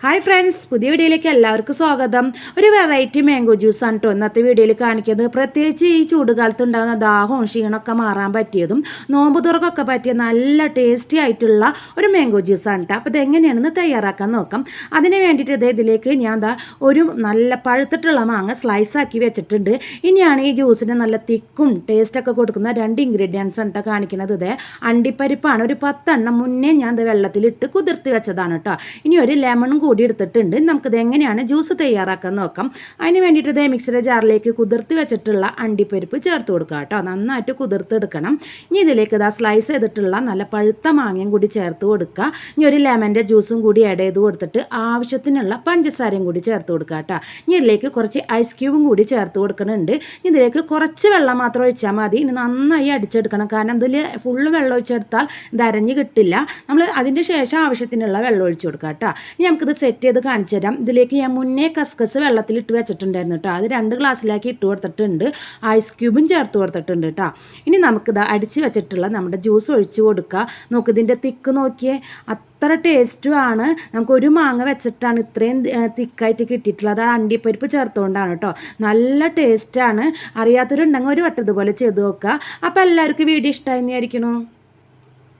Hi friends, പുതിയ വീഡിയോയിലേക്ക് എല്ലാവർക്കും സ്വാഗതം. ഒരു വെറൈറ്റി മാംഗോ ജ്യൂസാണ് കേട്ടോ ഇന്നത്തെ വീഡിയോയിൽ കാണിക്കുന്നത്. പ്രത്യേകിച്ച് ഈ ചൂടുകാലത്ത് ഉണ്ടാകുന്ന ദാഹവും ക്ഷീണമൊക്കെ മാറാൻ പറ്റിയതും നോമ്പ് തുറക്കൊക്കെ പറ്റിയ നല്ല ടേസ്റ്റി ആയിട്ടുള്ള ഒരു മാംഗോ ജ്യൂസാണ് കേട്ടോ. അപ്പോൾ ഇതെങ്ങനെയാണെന്ന് തയ്യാറാക്കാൻ നോക്കാം. അതിന് വേണ്ടിയിട്ട് ഇതിലേക്ക് ഞാൻ ഒരു നല്ല പഴുത്തിട്ടുള്ള മാങ്ങ സ്ലൈസാക്കി വെച്ചിട്ടുണ്ട്. ഇനിയാണ് ഈ ജ്യൂസിന് നല്ല തിക്കും ടേസ്റ്റൊക്കെ കൊടുക്കുന്ന 2 ഇൻഗ്രീഡിയൻസ് ആണ് കാണിക്കുന്നത്. അണ്ടിപ്പരിപ്പാണ്. ഒരു 10 എണ്ണം മുന്നേ ഞാൻ വെള്ളത്തിലിട്ട് കുതിർത്തി വെച്ചതാണ് കേട്ടോ. ഇനി ഒരു ലെമണും കൂടി എടുത്തിട്ടുണ്ട്. നമുക്കിത് എങ്ങനെയാണ് ജ്യൂസ് തയ്യാറാക്കാൻ നോക്കാം. അതിന് വേണ്ടിയിട്ട് മിക്സിയുടെ ജാറിലേക്ക് കുതിർത്തി വെച്ചിട്ടുള്ള അണ്ടിപ്പരിപ്പ് ചേർത്ത് കൊടുക്കുക കേട്ടോ. നന്നായിട്ട് കുതിർത്തെടുക്കണം. ഇനി ഇതിലേക്ക് സ്ലൈസ് ചെയ്തിട്ടുള്ള നല്ല പഴുത്ത മാങ്ങയും കൂടി ചേർത്ത് കൊടുക്കുക. ഇനി ഒരു ലെമൻ്റെ ജ്യൂസും കൂടി ആഡ് ചെയ്ത് കൊടുത്തിട്ട് ആവശ്യത്തിനുള്ള പഞ്ചസാരയും കൂടി ചേർത്ത് കൊടുക്കുക കേട്ടോ. ഇനി ഇതിലേക്ക് കുറച്ച് ഐസ് ക്യൂബും കൂടി ചേർത്ത് കൊടുക്കുന്നുണ്ട്. ഇതിലേക്ക് കുറച്ച് വെള്ളം മാത്രം ഒഴിച്ചാൽ മതി. ഇനി നന്നായി അടിച്ചെടുക്കണം. കാരണം ഇതിൽ ഫുള്ള് വെള്ളം ഒഴിച്ചെടുത്താൽ ഇത് അരഞ്ഞ് കിട്ടില്ല. നമ്മൾ അതിൻ്റെ ശേഷം ആവശ്യത്തിനുള്ള വെള്ളം ഒഴിച്ചു കൊടുക്കുക കേട്ടോ. ഇനി നമുക്കിത് സെറ്റ് ചെയ്ത് കാണിച്ചു തരാം. ഇതിലേക്ക് ഞാൻ മുന്നേ കസ്കസ് വെള്ളത്തിലിട്ട് വെച്ചിട്ടുണ്ടായിരുന്നു കേട്ടോ. അത് 2 ഗ്ലാസ്സിലാക്കി ഇട്ട് കൊടുത്തിട്ടുണ്ട്. ഐസ് ക്യൂബും ചേർത്ത് കൊടുത്തിട്ടുണ്ട് കേട്ടോ. ഇനി നമുക്കിത് അടിച്ച് വെച്ചിട്ടുള്ള നമ്മുടെ ജ്യൂസ് ഒഴിച്ച് കൊടുക്കുക. നോക്കിതിൻ്റെ തിക്ക് നോക്കിയേ, അത്ര ടേസ്റ്റുമാണ്. നമുക്ക് ഒരു മാങ്ങ വെച്ചിട്ടാണ് ഇത്രയും തിക്കായിട്ട് കിട്ടിയിട്ടുള്ളത്. അത് അണ്ടിപ്പരിപ്പ് ചേർത്തുകൊണ്ടാണ് കേട്ടോ. നല്ല ടേസ്റ്റാണ്. അറിയാത്തവരുണ്ടെങ്കിൽ ഒരു വട്ടം ഇതുപോലെ ചെയ്ത് നോക്കുക. അപ്പോൾ എല്ലാവർക്കും വീഡിയോ ഇഷ്ടമായി വിചാരിക്കുന്നു.